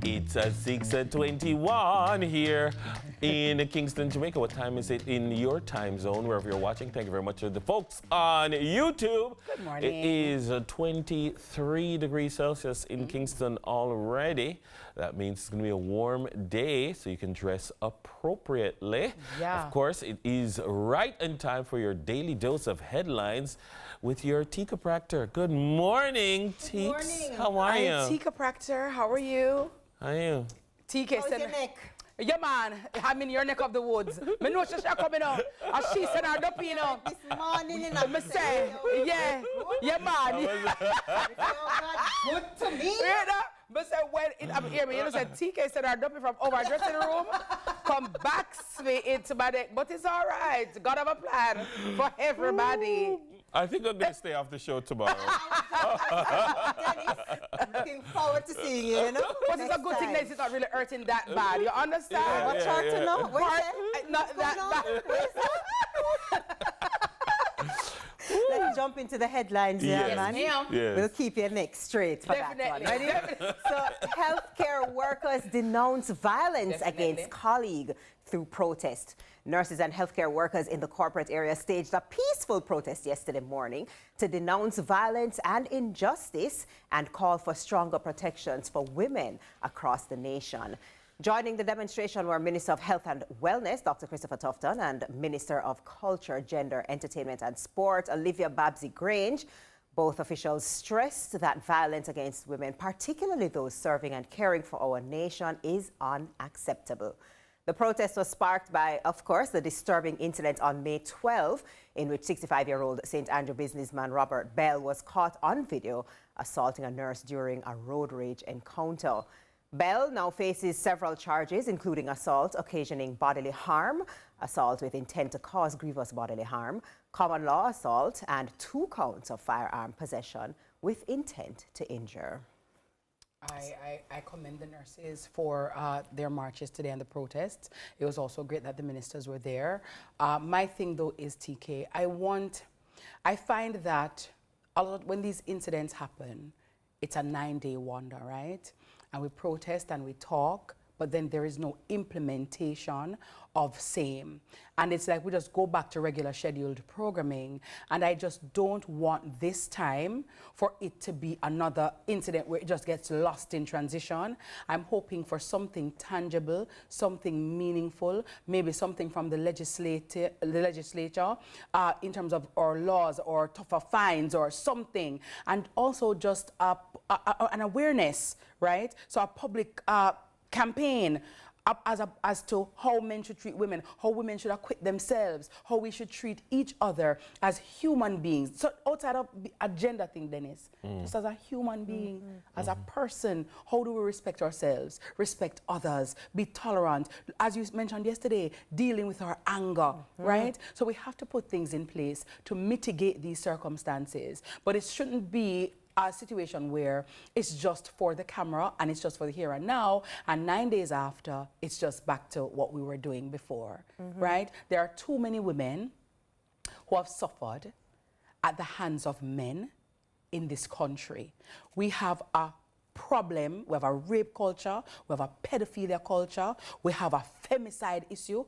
It's 6:21 here in Kingston, Jamaica. What time is it in your time zone, wherever you're watching? Thank you very much to the folks on YouTube. Good morning. It is 23 degrees Celsius in Kingston already. That means it's going to be a warm day, so you can dress appropriately. Yeah. Of course, it is right in time for your daily dose of headlines with your Tika Proctor. Good morning, Teeks. Morning. How are you? Hi, Tika Proctor. How are you? How are you? TK How's your neck? Yeah, man. I'm in your neck of the woods. Me know she's coming out. And she said her duppy, you know. This morning, you know. Me say, yeah, man. Good to me. Yeah, but say when I'm here, you know, said TK said her duppy from over dressing room, come back straight into my neck. But it's all right. God have a plan for everybody. I think I'm going to stay off the show tomorrow. Dennis, looking forward to seeing you, you know. But it's a good thing that it's not really hurting that bad. You understand? Yeah, What's hard to know? What is it? Not that. Let's jump into the headlines, Yes. man. Ma'am. Yes. We'll keep your neck straight for Definitely. that one. Ready? So, healthcare workers denounce violence Definitely. against colleague through protest. Nurses and healthcare workers in the corporate area staged a peaceful protest yesterday morning to denounce violence and injustice and call for stronger protections for women across the nation. Joining the demonstration were Minister of Health and Wellness, Dr. Christopher Tufton, and Minister of Culture, Gender, Entertainment and Sport, Olivia Babsy-Grange. Both officials stressed that violence against women, particularly those serving and caring for our nation, is unacceptable. The protest was sparked by, of course, the disturbing incident on May 12, in which 65-year-old St. Andrew businessman Robert Bell was caught on video assaulting a nurse during a road rage encounter. Bell now faces several charges, including assault occasioning bodily harm, assault with intent to cause grievous bodily harm, common law assault, and 2 counts of firearm possession with intent to injure. I commend the nurses for their marches today and the protests. It was also great that the ministers were there. My thing, though, is TK. I find that a lot when these incidents happen, it's a 9-day wonder, right? And we protest and we talk, but then there is no implementation of same. And it's like we just go back to regular scheduled programming. And I just don't want this time for it to be another incident where it just gets lost in transition. I'm hoping for something tangible, something meaningful, maybe something from the legislature in terms of our laws or tougher fines or something. And also just an awareness, right? So a public campaign as to how men should treat women, how women should acquit themselves, how we should treat each other as human beings. So outside of a gender thing, Dennis, just as a human being, as a person, how do we respect ourselves, respect others, be tolerant, as you mentioned yesterday, dealing with our anger, right? So we have to put things in place to mitigate these circumstances, but it shouldn't be a situation where it's just for the camera and it's just for the here and now, and 9 days after, it's just back to what we were doing before, right? There are too many women who have suffered at the hands of men in this country. We have a problem, we have a rape culture, we have a pedophilia culture, we have a femicide issue,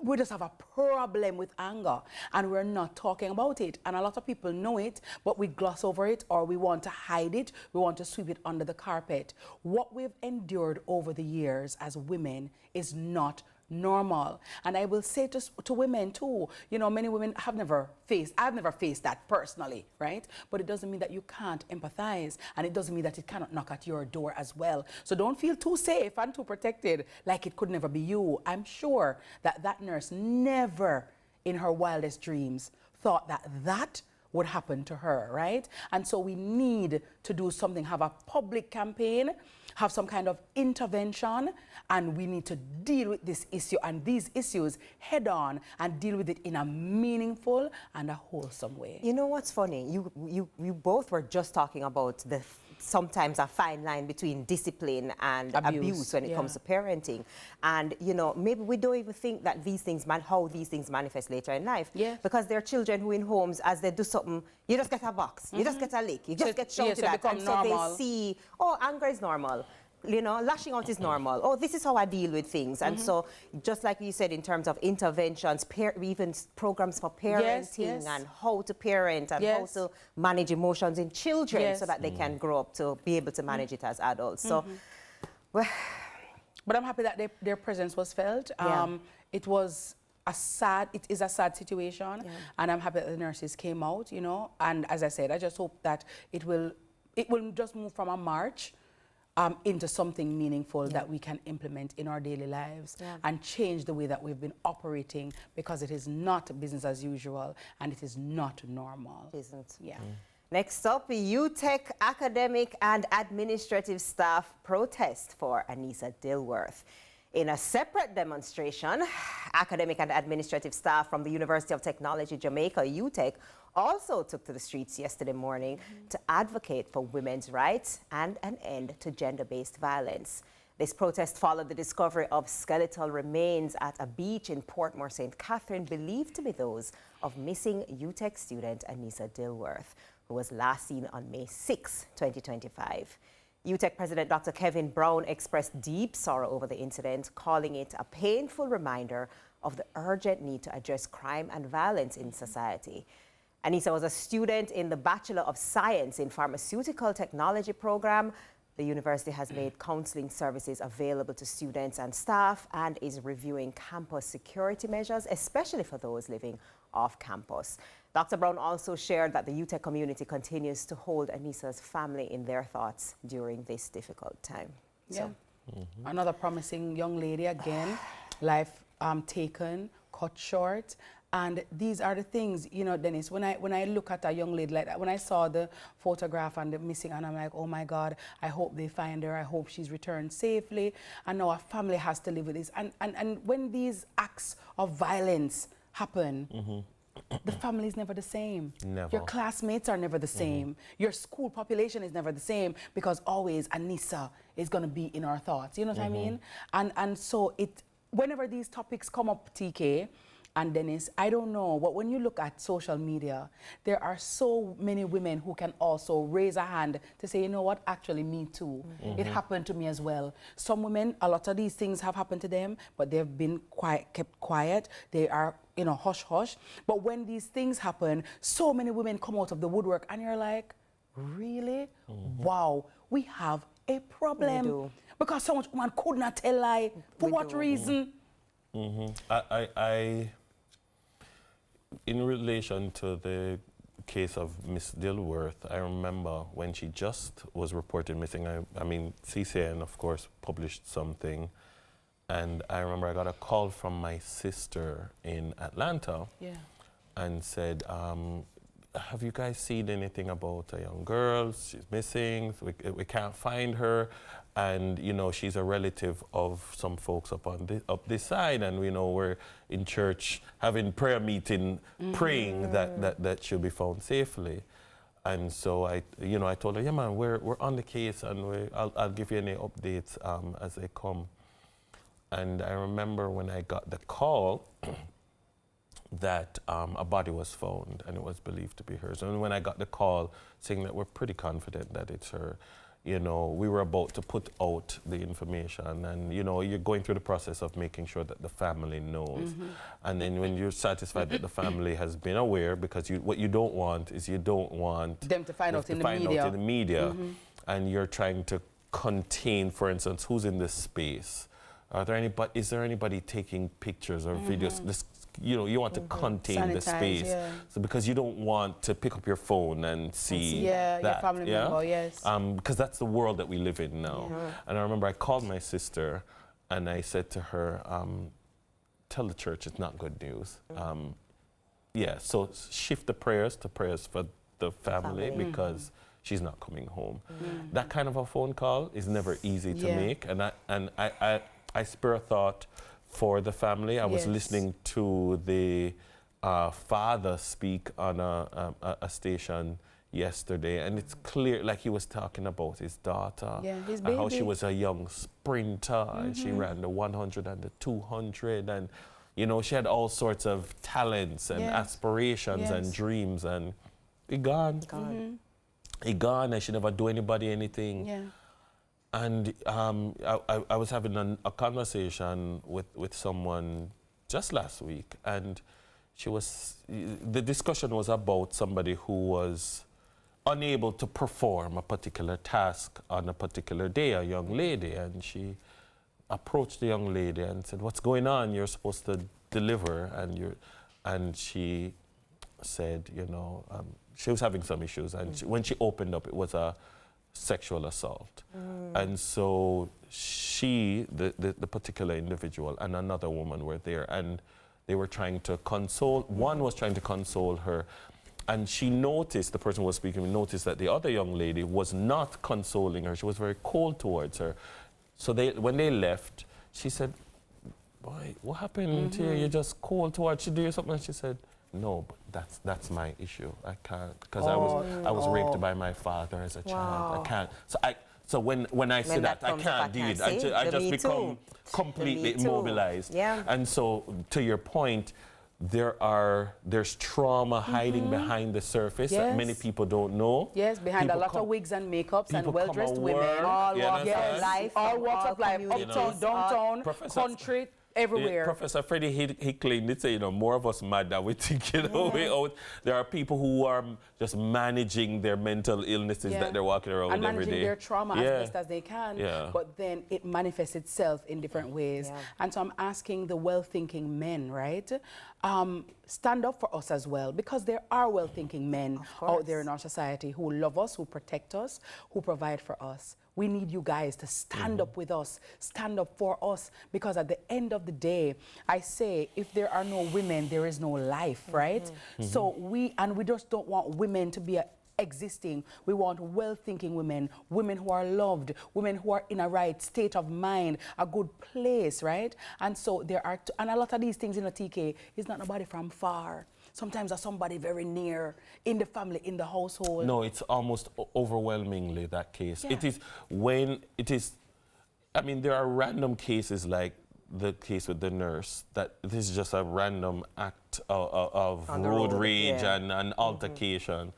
we just have a problem with anger and we're not talking about it. And a lot of people know it, but we gloss over it or we want to hide it. We want to sweep it under the carpet. What we've endured over the years as women is not normal. And I will say to women too, you know, many women I've never faced that personally, right? But it doesn't mean that you can't empathize, and it doesn't mean that it cannot knock at your door as well. So don't feel too safe and too protected like it could never be you. I'm sure that that nurse never in her wildest dreams thought that that would happen to her, right? And so we need to do something, have a public campaign, have some kind of intervention, and we need to deal with this issue and these issues head on and deal with it in a meaningful and a wholesome way. You know what's funny? You both were just talking about the sometimes a fine line between discipline and abuse when it comes to parenting. And, you know, maybe we don't even think that these things, how these things manifest later in life. Yeah. Because there are children who in homes, as they do something, you just get a box, you just get a lick, you just get shouted at. And so they see, oh, anger is normal. you know, lashing out is normal. Oh, this is how I deal with things. And so, just like you said, in terms of interventions, even programs for parenting and how to parent and how to manage emotions in children so that they can grow up to be able to manage it as adults. So, well, but I'm happy that their presence was felt. It is a sad situation, and I'm happy that the nurses came out, you know. And as I said, I just hope that it will just move from a march into something meaningful that we can implement in our daily lives and change the way that we've been operating, because it is not business as usual and it is not normal. It isn't. Yeah. Next up, UTech academic and administrative staff protest for Anissa Dworth. In a separate demonstration, academic and administrative staff from the University of Technology, Jamaica, UTech, also took to the streets yesterday morning to advocate for women's rights and an end to gender-based violence. This protest followed the discovery of skeletal remains at a beach in Portmore, St. Catherine, believed to be those of missing UTech student Anissa Dworth, who was last seen on May 6, 2025. UTech President Dr. Kevin Brown expressed deep sorrow over the incident, calling it a painful reminder of the urgent need to address crime and violence in society. Anissa was a student in the Bachelor of Science in Pharmaceutical Technology program. The university has made counseling services available to students and staff and is reviewing campus security measures, especially for those living off campus. Dr. Brown also shared that the UTech community continues to hold Anissa's family in their thoughts during this difficult time. Yeah. Another promising young lady again, life taken, cut short. And these are the things, you know, Dennis, when I look at a young lady like that, when I saw the photograph and the missing, and I'm like, oh my God, I hope they find her. I hope she's returned safely. And now our family has to live with this. And when these acts of violence happen, the family is never the same. Never. Your classmates are never the same. Your school population is never the same, because always Anissa is going to be in our thoughts. You know what I mean? And so whenever these topics come up, TK, and Dennis, I don't know, but when you look at social media, there are so many women who can also raise a hand to say, you know what, actually me too. It happened to me as well. Some women, a lot of these things have happened to them, but they've been kept quiet. They are, you know, hush hush. But when these things happen, so many women come out of the woodwork, and you're like, really? Wow, we have a problem. We do. Because so much woman could not tell lie. For what reason? In relation to the case of Miss Dworth, I remember when she just was reported missing, I mean, CCN, of course, published something, and I remember I got a call from my sister in Atlanta and said, have you guys seen anything about a young girl? She's missing, we can't find her. And, you know, she's a relative of some folks up this side, and, you know, we're in church having prayer meeting, praying that she'll be found safely. And so I told her, yeah, man, we're on the case, and I'll give you any updates as they come. And I remember when I got the call that a body was found, and it was believed to be hers. And when I got the call saying that we're pretty confident that it's her, you know, we were about to put out the information, and, you know, you're going through the process of making sure that the family knows. And then when you're satisfied that the family has been aware, because what you don't want is them to find out in the media. And you're trying to contain, for instance, who's in this space. Is there anybody taking pictures or videos? You know, you want to contain the space, so because you don't want to pick up your phone and see that, your family member, because that's the world that we live in now. And I remember I called my sister, and I said to her, tell the church it's not good news. So shift the prayers to prayers for the family, because she's not coming home. That kind of a phone call is never easy to make, and I spare a thought for the family. I was listening to the father speak on a station yesterday, and it's clear, like he was talking about his daughter, his and how baby. she was a young sprinter, and she ran the 100 and the 200, and, you know, she had all sorts of talents and aspirations and dreams, and he gone. He gone, and she never do anybody anything. And I was having a conversation with someone just last week, and the discussion was about somebody who was unable to perform a particular task on a particular day, a young lady, and she approached the young lady and said, "What's going on? You're supposed to deliver," and she said, you know, she was having some issues, and when she opened up, it was a sexual assault. And so she, the particular individual, and another woman were there, and they were trying to console, one was trying to console her, and she noticed, the person who was speaking noticed that the other young lady was not consoling her. She was very cold towards her. So when they left, she said, "Boy, what happened here? You're just cold towards, she do something?" And she said, "No, but that's my issue. I can't, because I was raped by my father as a child. I can't." So when I say that, I can't do it. I just become completely immobilized. Yeah. And so, to your point, there's trauma hiding behind the surface that many people don't know. Yes, behind people a lot of wigs and makeups and well-dressed come women. aware, All you walks of understand? life, all walks of life, uptown, downtown, country, everywhere. Professor Freddie Hicklin did say, you know, more of us mad than we think, you know, way out. There are people who are just managing their mental illnesses that they're walking around with every day. And managing their trauma as best as they can. Yeah. But then it manifests itself in different ways. Yeah. And so I'm asking the well-thinking men, right? Stand up for us as well, because there are well-thinking men out there in our society who love us, who protect us, who provide for us. We need you guys to stand up with us, stand up for us, because at the end of the day, I say, if there are no women, there is no life, right? So we just don't want women to be existing. We want well-thinking women, women who are loved, women who are in a right state of mind, a good place, right? And so there are, and a lot of these things in a TK is not nobody from far. Sometimes there's somebody very near, in the family, in the household. No, it's almost overwhelmingly that case. Yeah. It is when it is, I mean, there are random cases like the case with the nurse, that this is just a random act of road rage and an altercation.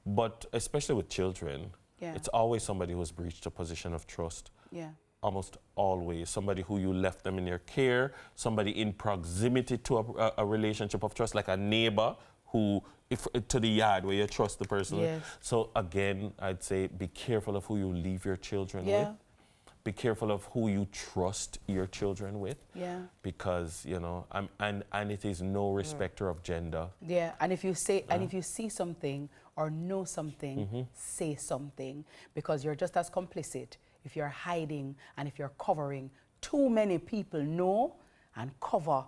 But especially with children, it's always somebody who's breached a position of trust. Yeah. Almost always somebody who you left them in your care, somebody in proximity to a relationship of trust, like a neighbor who, to the yard where you trust the person. Yes. So again, I'd say be careful of who you leave your children with. Be careful of who you trust your children with. Yeah. Because, you know, and it is no respecter of gender. Yeah, and if you say, and if you see something or know something, say something, because you're just as complicit if you're hiding and if you're covering. Too many people know and cover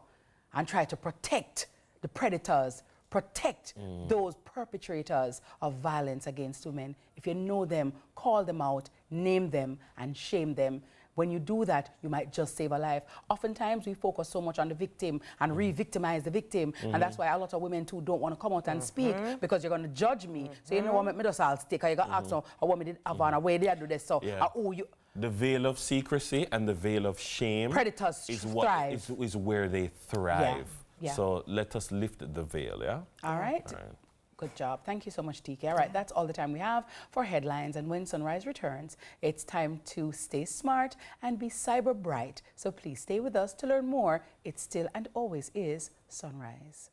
and try to protect the predators, protect those perpetrators of violence against women. If you know them, call them out, name them, and shame them. When you do that, you might just save a life. Oftentimes, we focus so much on the victim and re-victimize the victim. And that's why a lot of women, too, don't want to come out and speak, because you're going to judge me. So you know what, me just I'll stick. You got to ask a woman did have on a way they do this. So, you. The veil of secrecy and the veil of shame Predators thrive. Is where they thrive. Yeah. So let us lift the veil, yeah? All right. Good job. Thank you so much, TK. All right, that's all the time we have for headlines. And when sunrise returns, it's time to stay smart and be cyber bright. So please stay with us to learn more. It still and always is sunrise.